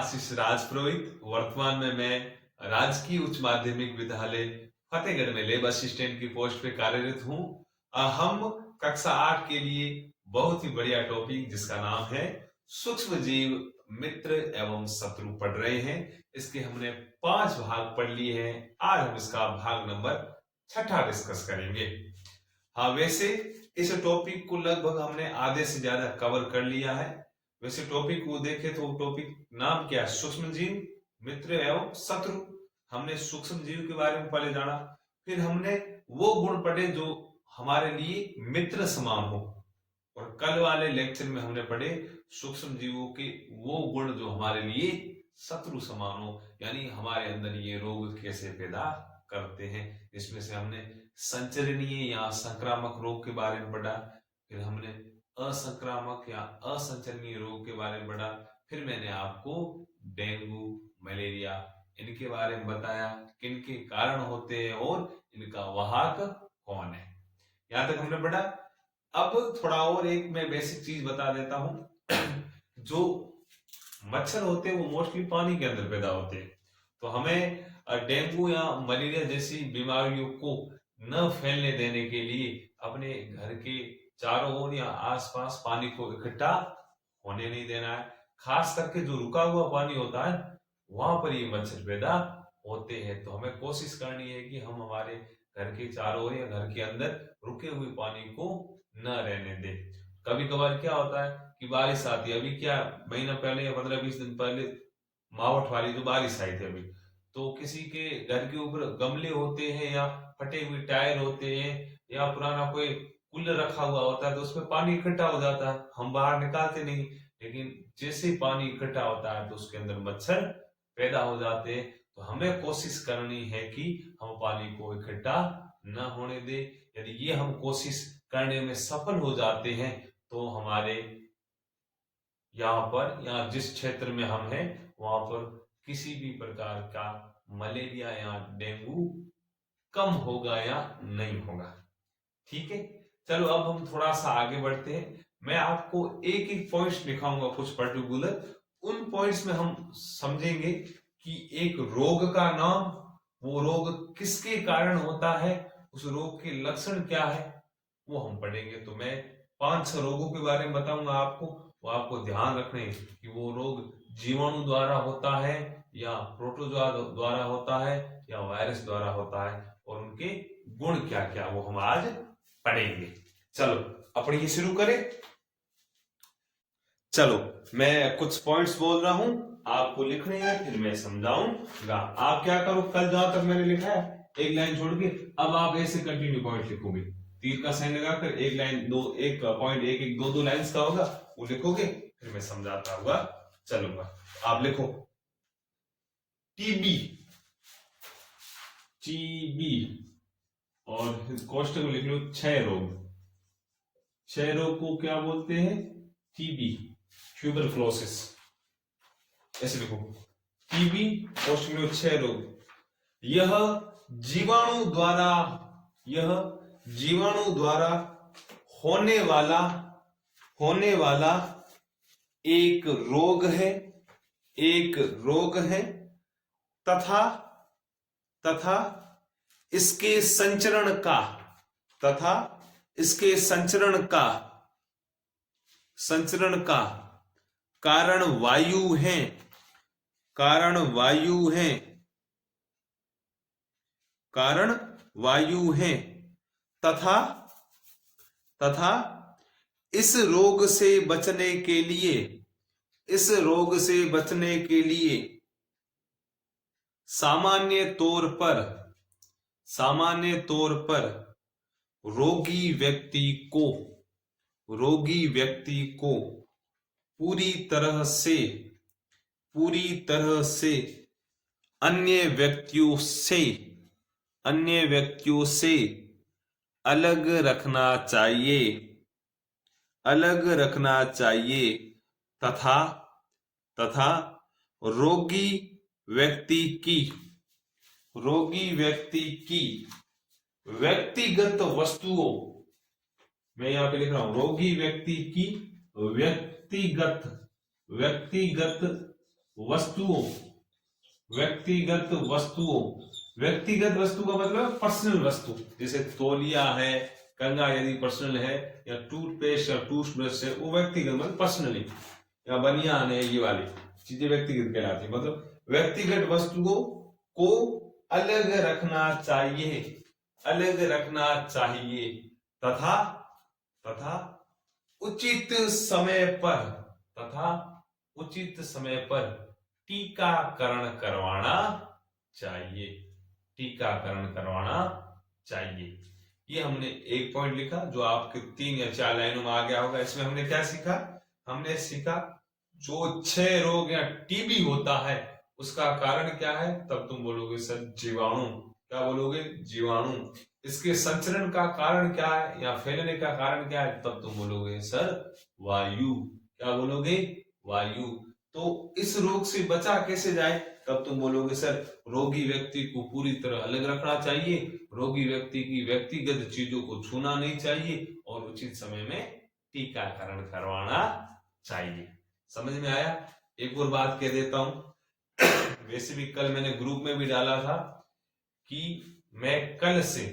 आशीष राजपुरोहित। वर्तमान में मैं राजकीय उच्च माध्यमिक विद्यालय फतेहगढ़ में लेब असिस्टेंट की पोस्ट पे कार्यरत हूँ। हम कक्षा 8 के लिए बहुत ही बढ़िया टॉपिक जिसका नाम है सूक्ष्म जीव, मित्र एवं शत्रु पढ़ रहे हैं। इसके हमने 5 भाग पढ़ लिए हैं। आज हम इसका भाग नंबर 6 डिस्कस करेंगे। हाँ, वैसे इस टॉपिक को लगभग हमने आधे से ज्यादा कवर कर लिया है। वैसे टॉपिक को देखें तो टॉपिक नाम क्या है? सूक्ष्म जीव, मित्र एवं शत्रु। हमने सूक्ष्म जीव के बारे में पहले जाना, फिर हमने वो गुण पढ़े जो हमारे लिए मित्र समान हो, और कल वाले लेक्चर में हमने पढ़े सूक्ष्म जीवों के वो गुण जो हमारे लिए शत्रु समान हो, यानी हमारे अंदर ये रोग कैसे पैदा करते हैं। इसमें से हमने संचरणीय या संक्रामक रोग के बारे में पढ़ा, फिर हमने असंक्रामक या असंचरणीय रोग के बारे में पढ़ा, फिर मैंने आपको डेंगू, मलेरिया इनके बारे में बताया, किन के कारण होते हैं और इनका वाहक कौन है। यहां तक हमने पढ़ा। अब थोड़ा और एक मैं बेसिक चीज बता देता हूं। जो मच्छर होते हैं वो मोस्टली पानी के अंदर पैदा होते हैं, तो हमें डेंगू या मलेरिया जैसी बीमारियों को न फैलने देने के लिए अपने घर के चारों ओर या आसपास पानी को इकट्ठा होने नहीं देना है। खास करके जो रुका हुआ पानी होता है वहां पर ये मच्छर पैदा होते हैं, तो हमें कोशिश करनी है कि हम हमारे घर के चारों ओर या घर के अंदर रुके हुए पानी को न रहने दें। कभी कभार क्या होता है कि बारिश आती है, अभी क्या महीना पहले या 15-20 दिन पहले मावठ वाली जो बारिश आई थी अभी, तो किसी के घर के ऊपर गमले होते हैं या फटे हुए टायर होते हैं या पुराना कोई कूलर रखा हुआ होता है, तो उसमें पानी इकट्ठा हो जाता है। हम बाहर निकालते नहीं, लेकिन जैसे ही पानी इकट्ठा होता है तो उसके अंदर मच्छर पैदा हो जाते हैं। तो हमें कोशिश करनी है कि हम पानी को इकट्ठा न होने दें। यदि ये हम कोशिश करने में सफल हो जाते हैं तो हमारे यहाँ पर या जिस क्षेत्र में हम हैं वहां पर किसी भी प्रकार का मलेरिया या डेंगू कम होगा या नहीं होगा। ठीक है, चलो अब हम थोड़ा सा आगे बढ़ते हैं। मैं आपको एक एक पॉइंट्स दिखाऊंगा कुछ पर्टिकुलर, उन पॉइंट्स में हम समझेंगे कि एक रोग का नाम, वो रोग किसके कारण होता है, उस रोग के लक्षण क्या है, वो हम पढ़ेंगे। तो मैं 5-6 रोगों के बारे में बताऊंगा आपको, वो आपको ध्यान रखने कि वो रोग जीवाणु द्वारा होता है या प्रोटोजोआ द्वारा होता है या वायरस द्वारा होता है, और उनके गुण क्या क्या वो हम आज पढ़ेंगे। चलो अपन ये शुरू करें। चलो मैं कुछ पॉइंट्स बोल रहा हूं, आपको लिखने हैं, फिर मैं समझाऊंगा। आप क्या करो, कल जहां तक मैंने लिखा है एक लाइन छोड़ के अब आप ऐसे कंटिन्यू पॉइंट लिखोगे, तीर का साइन लगाकर एक लाइन दो, एक पॉइंट एक एक दो लाइंस का होगा वो लिखोगे, फिर मैं समझाता हुआ चलूंगा। आप लिखो टीबी, टीबी, और कोष्टक में लिख लो क्षय रोग। क्षय रोग को क्या बोलते हैं? TB, tuberculosis. ऐसे लिखो टीबी, कोष्टक में क्षय रोग। यह जीवाणु द्वारा होने वाला एक रोग है तथा इसके संचरण का कारण वायु है तथा इस रोग से बचने के लिए सामान्य तौर पर रोगी व्यक्ति को पूरी तरह से अन्य व्यक्तियों से अलग रखना चाहिए तथा रोगी व्यक्ति की व्यक्तिगत वस्तुओं, मैं यहां पे लिख रहा हूं रोगी व्यक्ति की व्यक्तिगत वस्तुओं, व्यक्तिगत वस्तुओं। व्यक्तिगत वस्तु का मतलब पर्सनल वस्तु, जैसे तौलिया है, कंघा यदि पर्सनल है, या टूथपेस्ट या टूथब्रश है, वो व्यक्तिगत मतलब पर्सनली, या बनियान है, ये वाली चीजें व्यक्तिगत कहलाती है। मतलब व्यक्तिगत वस्तुओं को अलग रखना चाहिए, अलग रखना चाहिए, तथा तथा उचित समय पर, तथा उचित समय पर टीकाकरण करवाना चाहिए, टीकाकरण करवाना चाहिए। ये हमने एक पॉइंट लिखा जो आपके 3 या 4 लाइनों में आ गया होगा। इसमें हमने क्या सीखा? हमने सीखा जो क्षय रोग या टीबी होता है उसका कारण क्या है? तब तुम बोलोगे सर जीवाणु। क्या बोलोगे? जीवाणु। इसके संचरण का कारण क्या है या फैलने का कारण क्या है? तब तुम बोलोगे सर वायु। क्या बोलोगे? वायु। तो इस रोग से बचा कैसे जाए? तब तुम बोलोगे सर रोगी व्यक्ति को पूरी तरह अलग रखना चाहिए, रोगी व्यक्ति की व्यक्तिगत चीजों को छूना नहीं चाहिए, और उचित समय में टीकाकरण करवाना चाहिए। समझ में आया? एक और बात कह देता हूं, वैसे भी कल मैंने ग्रुप में भी डाला था कि मैं कल से,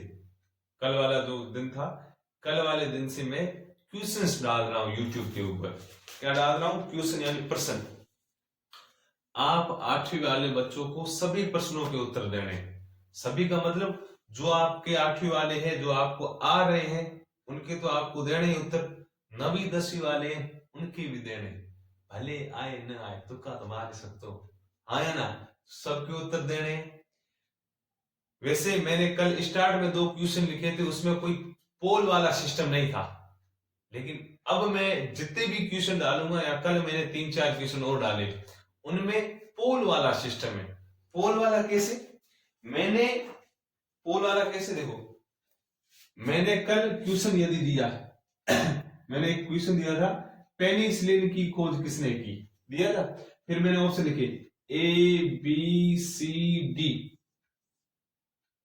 कल वाला जो दिन था, कल वाले दिन से मैं क्वेश्चंस डाल रहा हूं यूट्यूब के ऊपर। क्या डाल रहा हूं? क्वेश्चन यानी प्रश्न। आप 8वीं वाले बच्चों को सभी प्रश्नों के उत्तर देने। सभी का मतलब जो आपके 8वीं वाले हैं, जो आपको आ रहे हैं, उनके तो आपको देने ही उत्तर। 9वीं 10वीं वाले हैं उनके भी देने, भले आए न आए, तुक्का तो मार सकते हो, आया ना, सबके उत्तर देने। वैसे मैंने कल स्टार्ट में 2 क्वेश्चन लिखे थे, उसमें कोई पोल वाला सिस्टम नहीं था, लेकिन अब मैं जितने भी क्वेश्चन डालूंगा, या कल मैंने 3-4 क्वेश्चन और डाले, उनमें पोल वाला सिस्टम है। पोल वाला कैसे? मैंने पोल वाला कैसे, देखो, मैंने कल क्वेश्चन यदि दिया मैंने एक क्वेश्चन दिया था, पेनिसिलिन की खोज किसने की, दिया था। फिर मैंने ऑप्शन लिखे ABCD,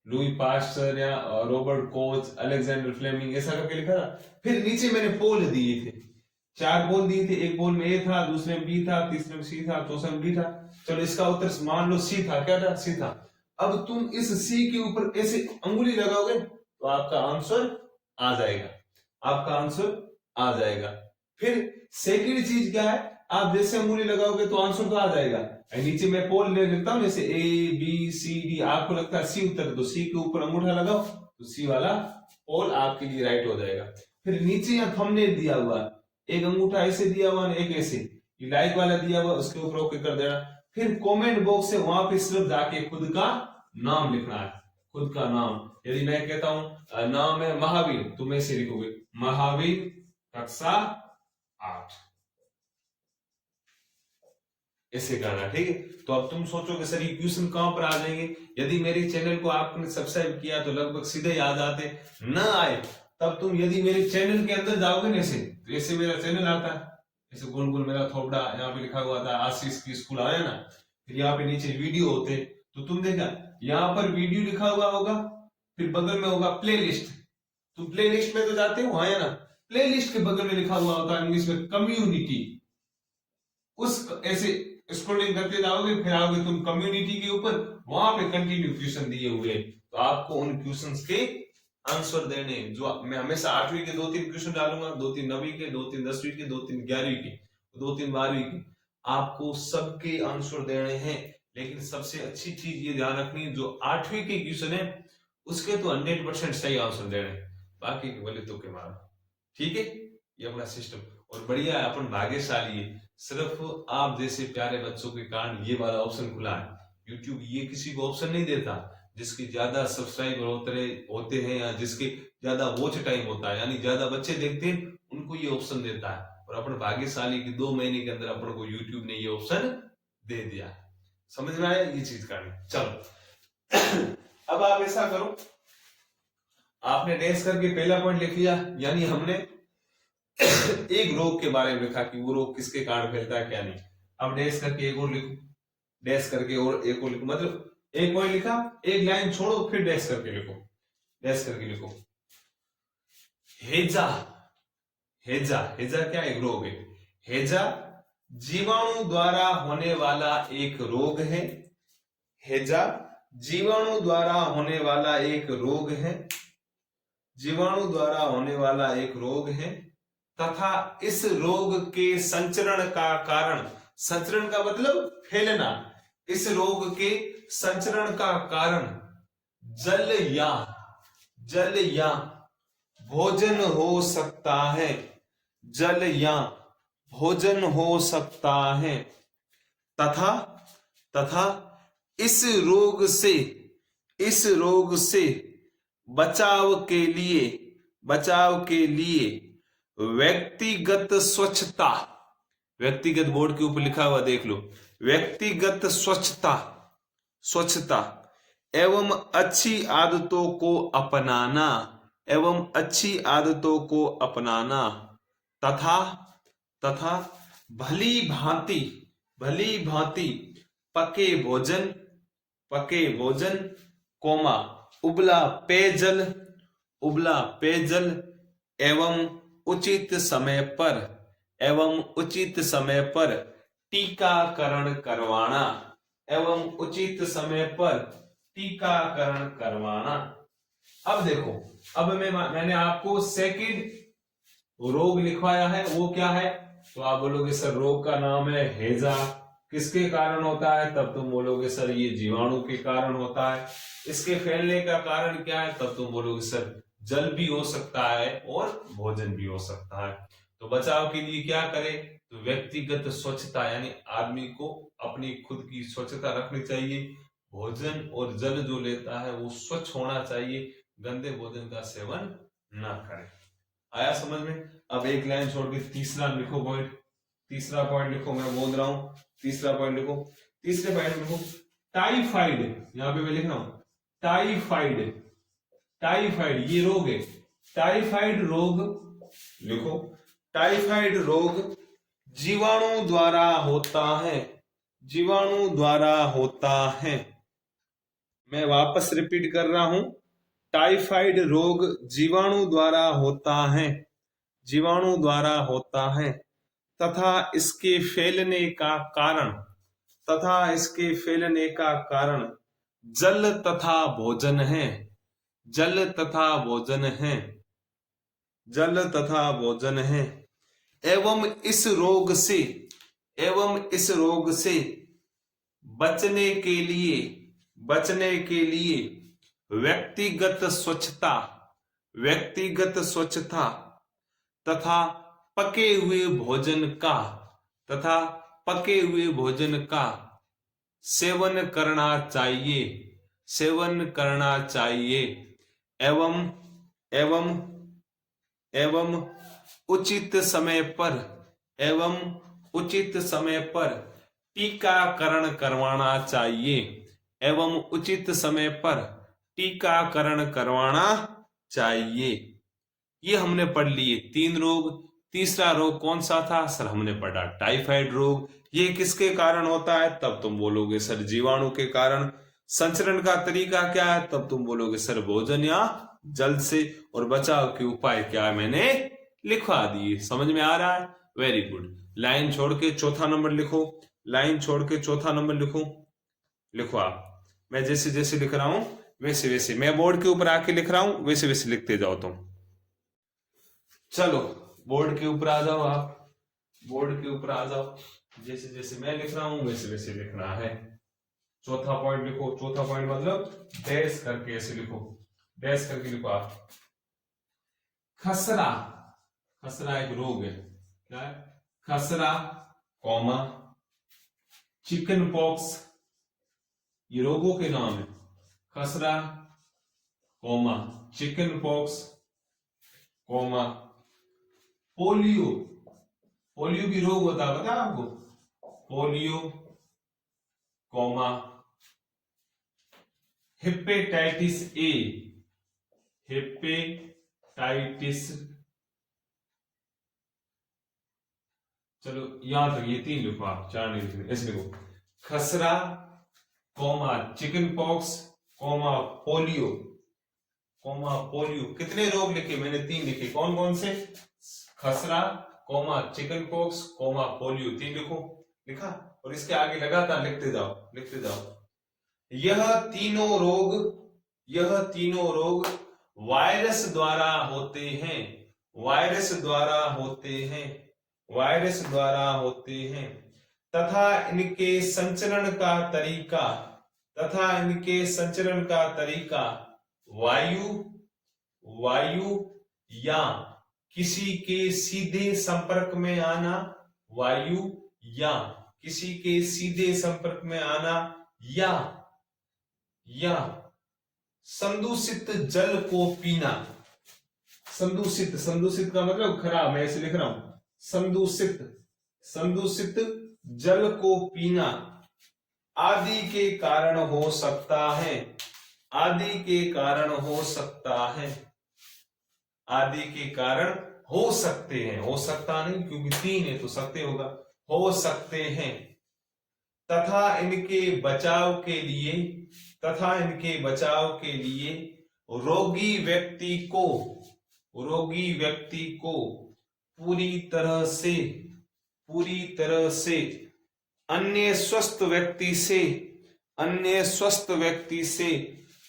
लुई पास्चर या रॉबर्ट कोच, अलेक्जेंडर फ्लेमिंग, ऐसा करके लिखा था। फिर नीचे मैंने पोल दिए थे, 4 पोल दिए थे। एक पोल में A था, दूसरे में B था, तीसरे में C था, चौथे में D था। चलो इसका उत्तर मान लो C था। क्या था? C था। अब तुम इस C के ऊपर ऐसे अंगुली लगाओगे तो आपका आंसर आ जाएगा, आपका आंसर आ जाएगा। फिर सेकंड चीज क्या है? आप जैसे अंगुली लगाओगे तो आंसर तो आ जाएगा। नीचे मैं पोल ले लेता हूं, जैसे ABCD, आपको लगता है C उत्तर, तो C के ऊपर अंगूठा लगाओ तो C वाला पोल आपके लिए राइट हो जाएगा। फिर नीचे यहाँ थंबनेल दिया हुआ, एक अंगूठा ऐसे दिया हुआ, एक ऐसे, लाइक वाला दिया हुआ, उसके ऊपर ओके कर देना। फिर कमेंट बॉक्स है, वहां पे सिर्फ जाके खुद का नाम लिखना है, खुद का नाम। यदि मैं कहता हूं नाम है महावीर, तो मैं से लिखोगे महावीर कक्षा 8, ऐसे करना। ठीक है? तो अब तुम सोचोगे सर ये क्वेश्चन कहां पर आ जाएंगे? यदि मेरे चैनल को आपने सब्सक्राइब किया तो लगभग सीधे ही आ जाते, न आए तब तुम यदि मेरे चैनल के अंदर जाओगे ना, ऐसे तो ऐसे मेरा चैनल आता है, ऐसे गोल गोल मेरा थोपड़ा, यहाँ पे लिखा हुआ था आशीष की स्कूल, आया ना। फिर यहाँ पे नीचे वीडियो होते, तो तुम देखा यहाँ पर वीडियो लिखा हुआ होगा, फिर बगल में होगा प्ले लिस्ट, तो प्ले लिस्ट में तो जाते हो, आया ना। प्ले लिस्ट के बगल में लिखा हुआ होता है इंग्लिश में कम्युनिटी, उस ऐसे स्क्रॉलिंग करते जाओगे, फिर आओगे तुम कम्युनिटी के ऊपर, वहां पे कंटिन्यू क्वेश्चन दिए हुए, तो आपको उन क्वेश्चंस के आंसर देने। जो मैं हमेशा 8वीं के 2-3 क्वेश्चन डालूंगा, 2-3 9वीं के, 2-3 10वीं के, 2-3 11वीं के, 2-3 12वीं के, आपको सबके आंसर देने हैं। लेकिन सबसे अच्छी चीज ये ध्यान रखनी, जो 8वीं के क्वेश्चन है उसके तो 100% सही आंसर देने, बाकी के बोले तो के मारो। ठीक है? ये अपना सिस्टम, और बढ़िया है, अपन भाग्यशाली है, सिर्फ आप जैसे प्यारे बच्चों के कारण ये वाला ऑप्शन खुला है। यूट्यूब ये किसी को ऑप्शन नहीं देता, जिसके ज्यादा सब्सक्राइबर होते हैं या जिसके ज्यादा वॉच टाइम होता है, यानी ज्यादा बच्चे देखते हैं, उनको ये ऑप्शन देता है। और अपन भाग्यशाली कि 2 महीने के अंदर अपन को यूट्यूब ने ये ऑप्शन दे दिया। समझ में आया ये चीज का? चलो अब आप ऐसा करो, आपने डैश करके पहला पॉइंट लिख लिया, यानी हमने एक रोग के बारे में लिखा कि वो रोग किसके कारण फैलता है क्या नहीं। अब डैश करके एक और लिखो, डैश करके और एक और लिखो, मतलब एक पॉइंट लिखा, एक लाइन छोड़ो, फिर डैश करके लिखो, डैश करके लिखो। हेजा, हेजा, हेजा क्या एक रोग है? हेजा जीवाणु द्वारा होने वाला एक रोग है। हैजा जीवाणु द्वारा होने वाला एक रोग है, जीवाणु द्वारा होने वाला एक रोग है तथा इस रोग के संचरण का कारण, संचरण का मतलब फैलना, इस रोग के संचरण का कारण जल या भोजन हो सकता है, जल या भोजन हो सकता है तथा इस रोग से बचाव के लिए व्यक्तिगत स्वच्छता, व्यक्तिगत बोर्ड के ऊपर लिखा हुआ देख लो, व्यक्तिगत स्वच्छता एवं अच्छी आदतों को अपनाना तथा भली भांति पके भोजन कोमा उबला पेयजल एवं उचित समय पर टीकाकरण करवाना, अब देखो, अब मैंने आपको सेकंड रोग लिखवाया है, वो क्या है? तो आप बोलोगे सर रोग का नाम है हैजा, किसके कारण होता है? तब तुम बोलोगे सर ये जीवाणु के कारण होता है। इसके फैलने का कारण क्या है? तब तुम बोलोगे सर जल भी हो सकता है और भोजन भी हो सकता है। तो बचाव के लिए क्या करें? तो व्यक्तिगत स्वच्छता, यानी आदमी को अपनी खुद की स्वच्छता रखनी चाहिए। भोजन और जल जो लेता है वो स्वच्छ होना चाहिए, गंदे भोजन का सेवन ना करें। आया समझ में? अब एक लाइन छोड़ के तीसरा लिखो पॉइंट, तीसरा पॉइंट लिखो, मैं बोल रहा हूं तीसरा पॉइंट लिखो। तीसरे पॉइंट लिखो टाइफाइड, यहां पे मैं लिख रहा हूं टाइफाइड ये रोग है। टाइफाइड रोग लिखो, टाइफाइड रोग जीवाणु द्वारा होता है। मैं वापस रिपीट कर रहा हूं, टाइफाइड रोग जीवाणु द्वारा होता है तथा इसके फैलने का कारण जल तथा भोजन है एवं इस रोग से बचने के लिए व्यक्तिगत स्वच्छता तथा पके हुए भोजन का सेवन करना चाहिए एवं उचित समय पर टीकाकरण करवाना चाहिए। ये हमने पढ़ लिए 3 रोग। तीसरा रोग कौन सा था? सर हमने पढ़ा टाइफाइड रोग। ये किसके कारण होता है? तब तुम बोलोगे सर जीवाणु के कारण। संचरण का तरीका क्या है? तब तुम बोलोगे सर भोजन या जल से। और बचाव के उपाय क्या है मैंने लिखवा दिए। समझ में आ रहा है? Very good. लाइन छोड़ के चौथा नंबर लिखो आप। मैं जैसे जैसे लिख रहा हूं वैसे वैसे, मैं बोर्ड के ऊपर आके लिख रहा हूं वैसे वैसे लिखते जाओ तुम। चलो बोर्ड के ऊपर आ जाओ, आप बोर्ड के ऊपर आ जाओ। जैसे जैसे मैं लिख रहा हूं वैसे वैसे लिखना है। चौथा पॉइंट लिखो। चौथा पॉइंट मतलब डैश करके ऐसे लिखो, डैश करके लिखो आप। खसरा एक रोग है। क्या है? खसरा कॉमा चिकन पॉक्स, ये रोगों के नाम है। खसरा comma chicken pox comma polio भी रोग होता है, पता है आपको? पोलियो कॉमा हेपेटाइटिस ए, चलो यहां तक ये 3 लिखो आप, 4 नहीं लिखने। ऐसे लिखो खसरा comma chicken pox comma polio. कितने रोग लिखे? मैंने 3 लिखे। कौन कौन से? खसरा comma chicken pox, comma polio, 3 लिखो, लिखा, और इसके आगे लगातार लिखते जाओ। यह तीनों रोग वायरस द्वारा होते हैं, वायरस द्वारा होते हैं तथा इनके संचरण का तरीका वायु या किसी के सीधे संपर्क में आना, या संदूषित जल को पीना। संदूषित का मतलब खराब, मैं ऐसे लिख रहा हूं, संदूषित जल को पीना आदि के कारण हो सकता है, हो सकता नहीं क्योंकि 3 है तो सकते होगा, हो सकते हैं तथा इनके बचाव के लिए रोगी व्यक्ति को पूरी तरह से अन्य स्वस्थ व्यक्ति से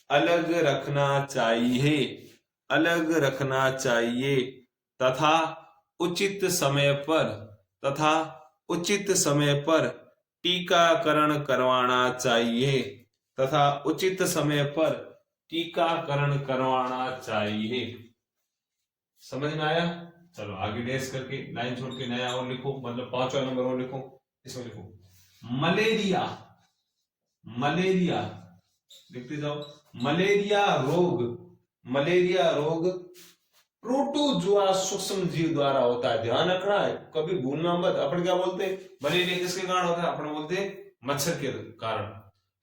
अलग रखना चाहिए तथा उचित समय पर टीकाकरण करवाना चाहिए। समझ में आया? चलो आगे डैश करके लाइन छोड़ के नया और लिखो, मतलब 5वां नंबर और लिखो। इसमें लिखो मलेरिया, लिखते जाओ। मलेरिया रोग प्रोटोजुआ सूक्ष्म जीव द्वारा होता है, ध्यान रखना है, कभी भूलना मत। अपन क्या बोलते हैं, मलेरिया किसके कारण होता है? अपन बोलते हैं मच्छर के कारण।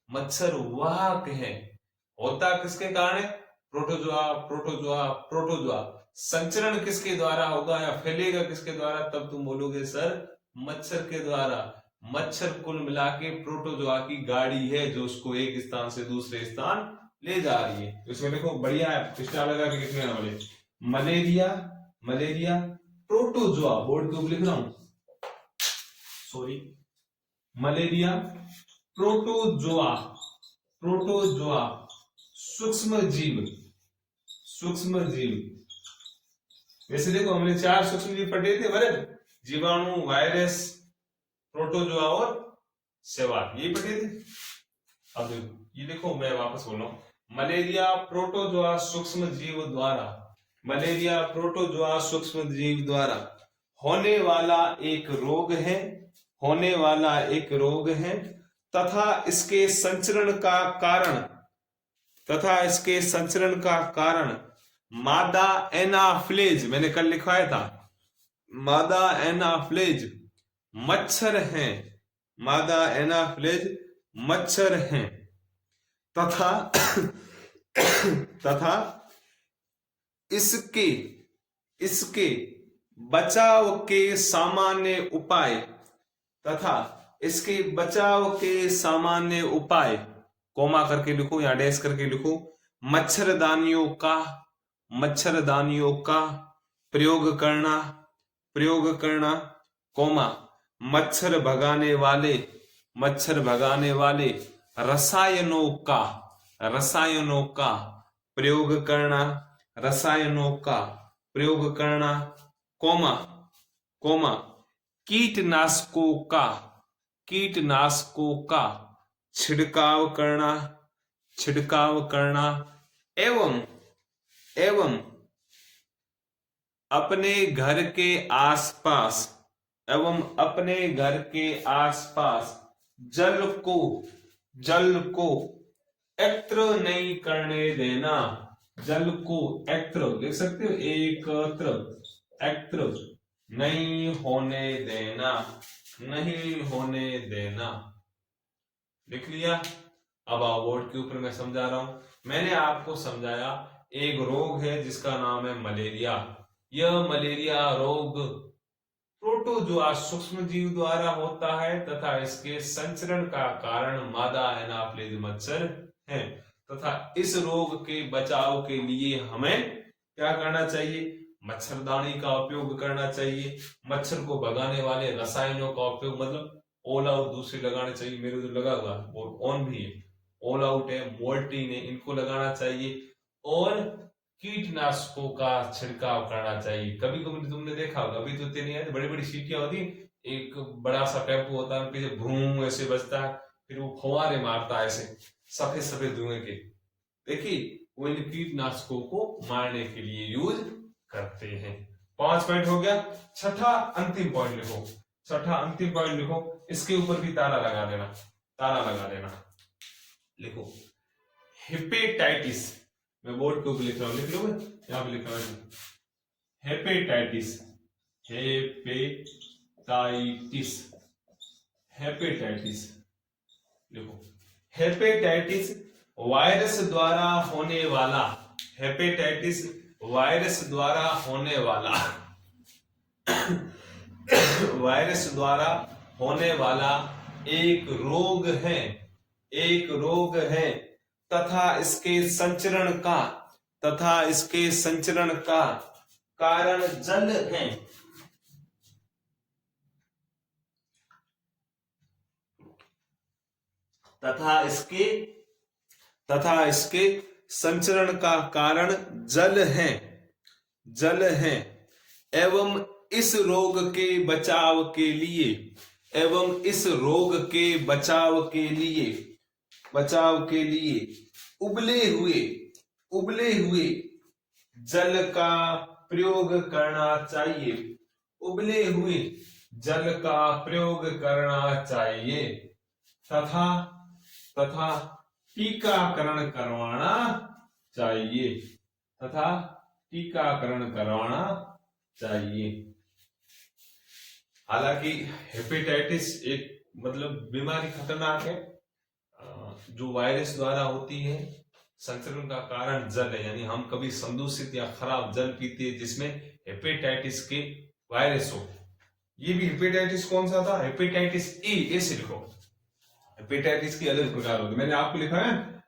मच्छर वाहक है, होता किसके कारण है? प्रोटोजुआ। संचरण किसके द्वारा होगा या फैलेगा किसके द्वारा? तब तुम बोलोगे सर मच्छर के द्वारा। मच्छर कुल मिला के प्रोटोजुआ की गाड़ी है जो उसको एक स्थान से दूसरे स्थान ले जा रही है। तो इसमें देखो बढ़िया है, स्टार लगा के लिखने वाले। मलेरिया प्रोटोजुआ, बोर्ड के ऊपर लिख रहा हूं, सॉरी, मलेरिया प्रोटोजुआ सूक्ष्म जीव। वैसे देखो हमने 4 सूक्ष्म जीव पढ़े थे, बराबर, जीवाणु, वायरस, प्रोटोजुआ और शैवाल, ये पढ़े थे। अब ये देखो मैं वापस बोल रहा हूं, मलेरिया प्रोटोजुआ सूक्ष्म जीव द्वारा होने वाला एक रोग है तथा इसके संचरण का कारण मादा एनाफ्लेज, मैंने कल लिखवाया था, मादा एनाफ्लेज मच्छर हैं तथा इसके बचाव के सामान्य उपाय, कोमा करके लिखो या डैश करके लिखो, मच्छरदानियों का प्रयोग करना, कोमा मच्छर भगाने वाले रसायनों का प्रयोग करना, कोमा कीटनाशकों का छिड़काव करना एवं अपने घर के आसपास जल को एकत्र नहीं करने देना, जल को एकत्र लिख सकते हो, एकत्र नहीं होने देना। लिख लिया? अब आओ बोर्ड के ऊपर मैं समझा रहा हूं। मैंने आपको समझाया एक रोग है जिसका नाम है मलेरिया। यह मलेरिया रोग प्रोटोजुआ सूक्ष्म जीव द्वारा होता है तथा इसके संचरण का कारण मादा एनाफ्लेज मच्छर है तथा इस रोग के बचाव के लिए हमें क्या करना चाहिए? मच्छरदानी का उपयोग करना चाहिए, मच्छर को भगाने वाले रसायनों का उपयोग, मतलब ऑल आउट दूसरे लगाने चाहिए, मेरे तो लगा हुआ है और ऑन भी है, ऑल आउट है, मोर्टीन है, इनको लगाना चाहिए। और कीटनाशकों का छिड़काव करना चाहिए। कभी कभी तुमने देखा होगा, अभी तो इतनी है, बड़ी बड़ी सीटियां होती, एक बड़ा सा टेम्पो होता है, पीछे भूम ऐसे बजता है, फिर वो फुहारे मारता है ऐसे सफेद सफेद धुएं के, देखिए वो इन कीटनाशकों को मारने के लिए यूज करते हैं। 5 पॉइंट हो गया। छठा अंतिम पॉइंट लिखो, छठा अंतिम पॉइंट लिखो, इसके ऊपर भी तारा लगा देना, तारा लगा देना। लिखो हेपेटाइटिस, मैं बोर्ड के ऊपर लिख रहा हूं, लिख लो, यहां पे लिख रहा हूं हेपेटाइटिस, हेपेटाइटिस, हेपेटाइटिस। देखो हेपेटाइटिस वायरस द्वारा होने वाला, हेपेटाइटिस वायरस द्वारा होने वाला वायरस द्वारा होने वाला एक रोग है, एक रोग है, तथा इसके संचरण का, तथा इसके संचरण का कारण जल है। तथा इसके संचरण का कारण जल है, जल है। एवं इस रोग के बचाव के लिए, एवं इस रोग के बचाव के लिए, बचाव के लिए उबले हुए जल का प्रयोग करना चाहिए, उबले हुए जल का प्रयोग करना चाहिए, तथा तथा टीकाकरण करवाना चाहिए, तथा टीकाकरण करवाना चाहिए। हालांकि हेपेटाइटिस एक मतलब बीमारी खतरनाक है, जो वायरस द्वारा होती है, संक्रमण का कारण जल है, यानी हम कभी संदूषित या खराब जल पीते हैं जिसमें हेपेटाइटिस के वायरस हो। ये भी हेपेटाइटिस कौन सा था, हेपेटाइटिस ए, ऐसे लिखो, हेपेटाइटिस की अलग प्रकार होती है, मैंने आपको लिखा है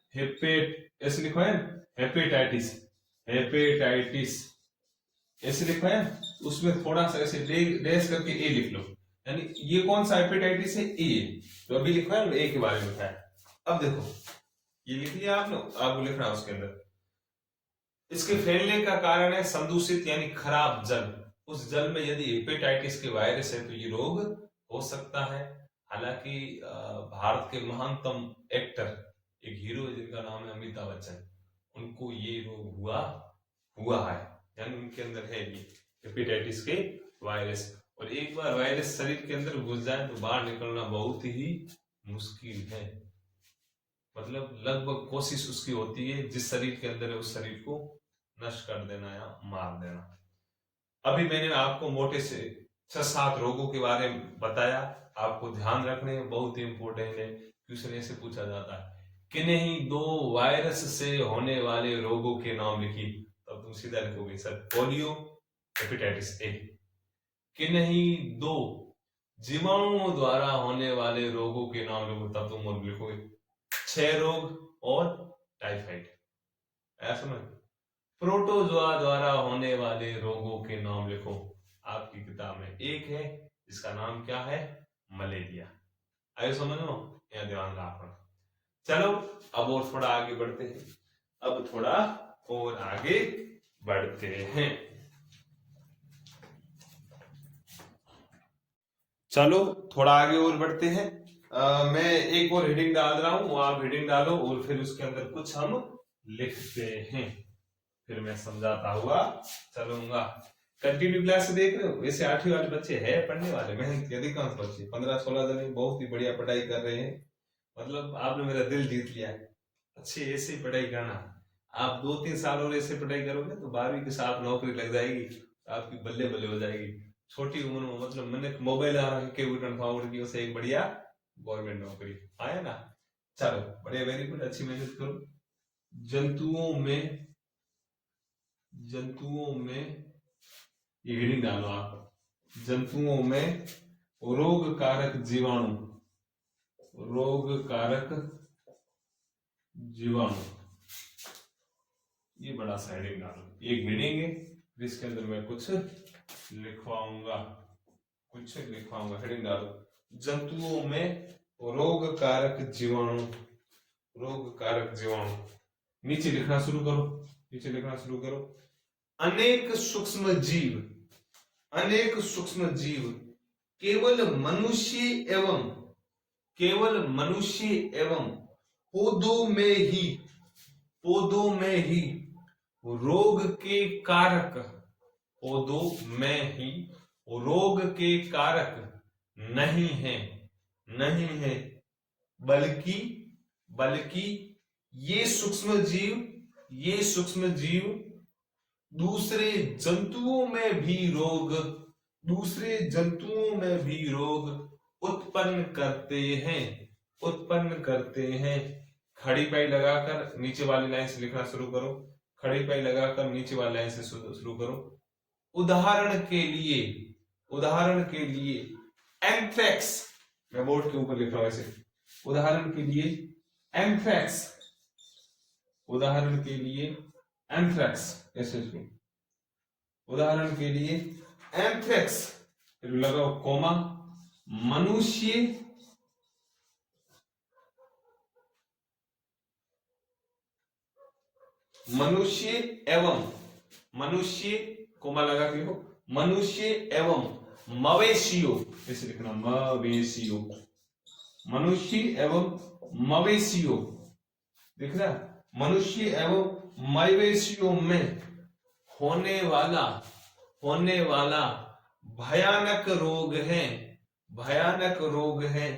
ऐसे लिखा है हेपेटाइटिस, हेपेटाइटिस ऐसे लिखा है, उसमें थोड़ा सा ऐसे डैश करके ए लिख लो, यानी ये कौन सा हेपेटाइटिस है, ए, तो अभी लिखा है ए के बारे में लिखा है। अब देखो ये लिख लिया आपने, आपको लिखना है उसके अंदर, इसके फैलने का कारण है संदूषित यानी खराब जल, उस जल में यदि हेपेटाइटिस के वायरस है तो ये रोग हो सकता है। हालांकि भारत के महानतम एक्टर एक हीरो जिनका नाम है अमिताभ बच्चन, उनको ये रोग हुआ है, यानी उनके अंदर है ये हेपेटाइटिस के वायरस। और एक बार वायरस शरीर के अंदर घुस जाए तो बाहर निकलना बहुत ही मुश्किल है, मतलब लगभग कोशिश उसकी होती है जिस शरीर के अंदर है उस शरीर को नष्ट कर देना या मार देना। अभी मैंने आपको मोटे से 6-7 रोगों के बारे में बताया, आपको ध्यान रखने बहुत ही इंपॉर्टेंट है, क्वेश्चन ऐसे पूछा जाता है किन्हीं 2 वायरस से होने वाले रोगों के नाम लिखिए, तब तुम सीधा लिखोगे सर पोलियो, हेपेटाइटिस ए। किन्हीं 2 जीवाणुओं द्वारा होने वाले रोगों के नाम लिखो, तब तुम लिखोगे क्षय रोग और टाइफाइड। ऐसा समझ, प्रोटोजोआ द्वारा होने वाले रोगों के नाम लिखो, आपकी किताब में एक है जिसका नाम क्या है, मलेरिया। आइए समझ लो, यह ध्यान रखना। चलो अब और थोड़ा आगे बढ़ते हैं, अब थोड़ा और आगे बढ़ते हैं। चलो थोड़ा आगे और बढ़ते हैं। मैं एक और हेडिंग डाल रहा हूं, आप हेडिंग डालो और फिर उसके अंदर कुछ हम लिखते हैं, फिर मैं समझाता हुआ चलूंगा। कंटिन्यू क्लास से देख रहे हो, वैसे 8वीं वाले बच्चे हैं पढ़ने वाले, मेहनत के अधिकांश बच्चे 15-16 जने बहुत ही बढ़िया पढ़ाई कर रहे हैं, मतलब आपने मेरा दिल जीत लिया है। अच्छे ऐसे पढ़ाई करना, आप 2-3 साल और ऐसे पढ़ाई करोगे तो 12वीं के साथ नौकरी लग जाएगी, आपकी बल्ले बल्ले हो जाएगी। छोटी उम्र में मतलब मैंने मोबाइल के फाउंड की उसे एक बढ़िया गवर्नमेंट नौकरी आया ना। चलो बढ़िया, वेरी गुड, अच्छी मेहनत करो। जंतुओं में ये हेडिंग डालो आप, जंतुओं में रोग कारक जीवाणु, रोग कारक जीवाणु, ये बड़ा सा हेडिंग डालो, एक हेडिंग है इसके अंदर मैं कुछ लिखवाऊंगा, हेडिंग डालो, जंतुओं में रोग कारक जीवाणु, नीचे लिखना शुरू करो। अनेक सूक्ष्म जीव केवल मनुष्य एवं पौधों में ही रोग के कारक नहीं है, बल्कि ये सूक्ष्म जीव दूसरे जंतुओं में भी रोग उत्पन्न करते हैं। खड़ी पाई लगाकर नीचे वाली लाइन से लिखना शुरू करो। उदाहरण के लिए एंथ्रेक्स, मैं बोर्ड के ऊपर लिख रहा हूं ऐसे, उदाहरण के लिए एंथ्रेक्स ऐसे लिखो, उदाहरण के लिए एंथ्रेक्स, फिर लगाओ कोमा, मनुष्य कोमा लगा के लिखो, मनुष्य एवं मवेशियों, ऐसे लिखना, मनुष्य एवं मवेशियों, दिख रहा, मनुष्य एवं मवेशियों में होने वाला भयानक रोग है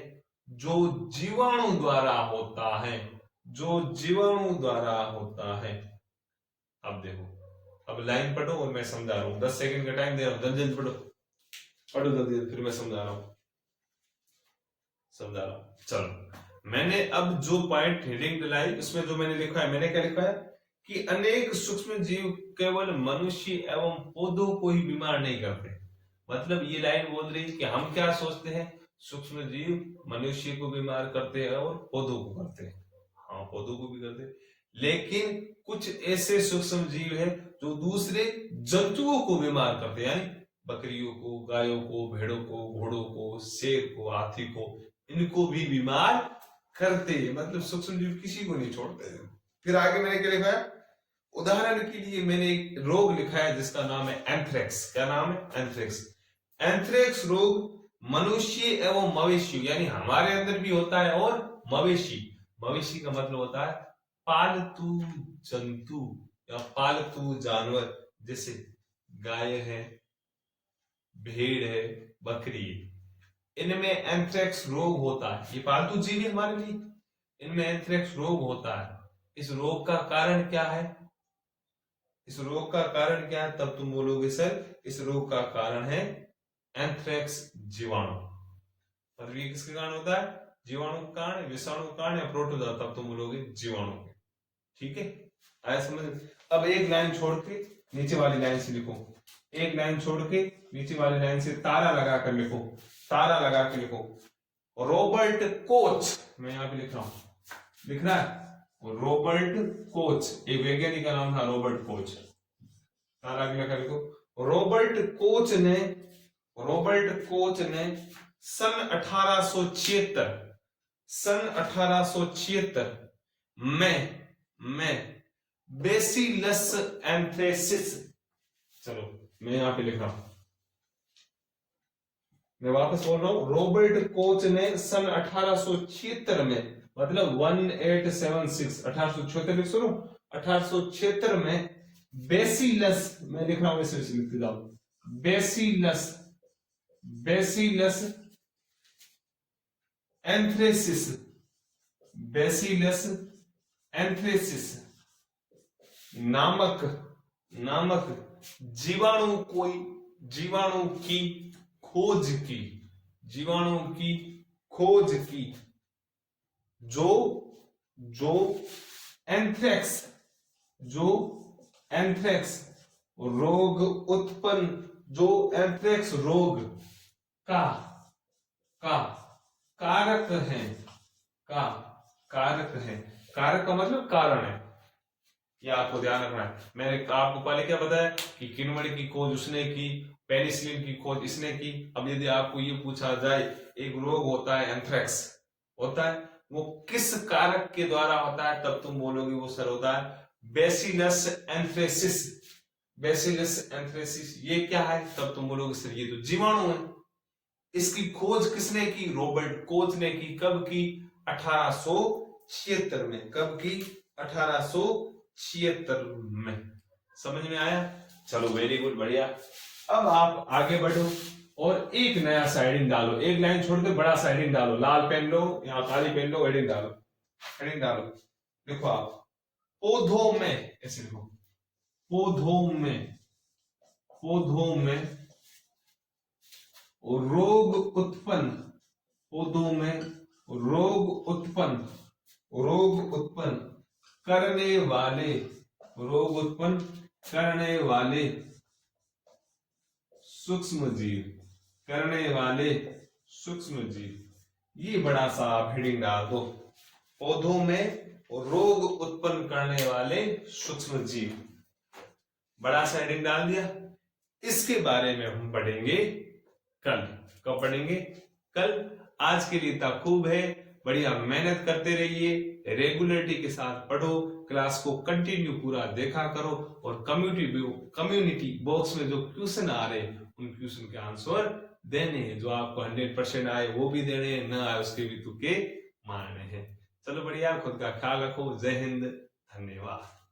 जो जीवाणु द्वारा होता है। अब देखो, अब लाइन पढ़ो और मैं समझा रहा हूं, 10 सेकंड का टाइम दे रहा हूं, जल्दी पढ़ो जल्दी, फिर मैं समझा रहा हूं। चलो, मैंने अब जो पॉइंट हेडिंग दिलाई उसमें जो मैंने लिखा है, मैंने क्या लिखा है कि अनेक सूक्ष्म जीव केवल मनुष्य एवं पौधों को ही बीमार नहीं करते। मतलब ये लाइन बोल रही है कि हम क्या सोचते हैं, सूक्ष्म जीव मनुष्य को बीमार करते हैं और पौधों को करते हैं, हाँ पौधों को भी करते हैं, लेकिन कुछ ऐसे सूक्ष्म जीव हैं जो दूसरे जंतुओं को बीमार करते हैं, यानी बकरियों को, गायों को, भेड़ों को, घोड़ों को, शेर को, हाथी को, इनको भी बीमार करते हैं। मतलब सूक्ष्म जीव किसी को नहीं छोड़ते हैं। फिर आगे मैंने क्या लिखा है, उदाहरण के लिए मैंने एक रोग लिखा है जिसका नाम है एंथ्रेक्स। क्या नाम है? एंथ्रेक्स रोग मनुष्य एवं मवेशी, यानी हमारे अंदर भी होता है, और मवेशी का मतलब होता है पालतू जंतु या पालतू जानवर, जैसे गाय है, भेड़ है, बकरी है, इनमें एंथ्रेक्स रोग होता है। ये पालतू जीव है हमारे लिए, इनमें एंथ्रेक्स रोग होता है। इस रोग का कारण क्या है? तब तुम बोलोगे सर इस रोग का कारण है एंथ्रेक्स जीवाणु। मतलब ये किसके कारण होता है? जीवाणु के कारण, विषाणु के कारण, या प्रोटोजोआ, तब तुम बोलोगे जीवाणु के। ठीक है, आया समझ? अब एक लाइन छोड़ के नीचे वाली लाइन से लिखो, एक लाइन छोड़ के नीचे वाली लाइन से तारा लगा के लिखो, रॉबर्ट कोच, मैं यहां पे लिख रहा हूं, लिख रहा है रॉबर्ट कोच, एक वैज्ञानिक का नाम था रॉबर्ट कोच। तारा लगा के लिखो, रॉबर्ट कोच ने सन 1876 में बेसिलस एंथ्रेसिस, चलो मैं यहां पे लिख रहा हूं, मैं वापस बोल रहा हूं, रॉबर्ट कोच ने सन 1876 में, मतलब 1876, 1876 लिख सुनो, 1876 में बेसिलस, मैं लिख रहा हूं ऐसे लिखते जाओ, बेसिलस एंथ्रेसिस नामक जीवाणु की खोज की, जो एंथ्रेक्स रोग का कारक है, कारक का मतलब कारण है, ये आपको ध्यान रखना है। मैंने आपको पहले क्या बताया कि किण्वन की खोज उसने की, पेनिसिलिन की खोज इसने की। अब यदि आपको ये पूछा जाए एक रोग होता है एंथ्रेक्स होता है, वो किस कारक के द्वारा होता है, तब तुम बोलोगे वो सर होता है बैसिलस एंथ्रेसिस। बैसिलस एंथ्रेसिस ये क्या है, तब तुम बोलोगे सर ये तो जीवाणु है। इसकी खोज किसने की, रॉबर्ट कोच ने की। कब की, 1876 में। कब की, 1876 में। समझ में आया? चलो वेरी गुड, बढ़िया। अब आप आगे बढ़ो और एक नया साइडिंग डालो, एक लाइन छोड़ के बड़ा साइडिंग डालो। लाल पेन लो या काली पेन लो, हेडिंग डालो, हेडिंग डालो। देखो आप, पौधों में, ऐसे लिखो, पौधों में, पौधों में रोग उत्पन्न, पौधों में रोग उत्पन्न, रोग उत्पन्न करने वाले, रोग उत्पन्न करने वाले सूक्ष्म जीव, करने वाले सूक्ष्म जीव। ये बड़ा सा हेडिंग डाल दो, पौधों में रोग उत्पन्न करने वाले सूक्ष्म जीव। बड़ा सा हेडिंग डाल दिया। इसके बारे में हम पढ़ेंगे कल। कब पढ़ेंगे? कल। आज के लिए इतना खूब है, बढ़िया मेहनत करते रहिए, रेगुलरिटी के साथ पढ़ो, क्लास को कंटिन्यू पूरा देखा करो और कम्युनिटी बॉक्स में जो क्वेश्चन आ रहे हैं उन क्वेश्चन के आंसर देने हैं। जो आपको 100% आए वो भी देने हैं, न आए उसके भी तुक्के मारने हैं। चलो बढ़िया, खुद का ख्याल रखो। जय हिंद, धन्यवाद।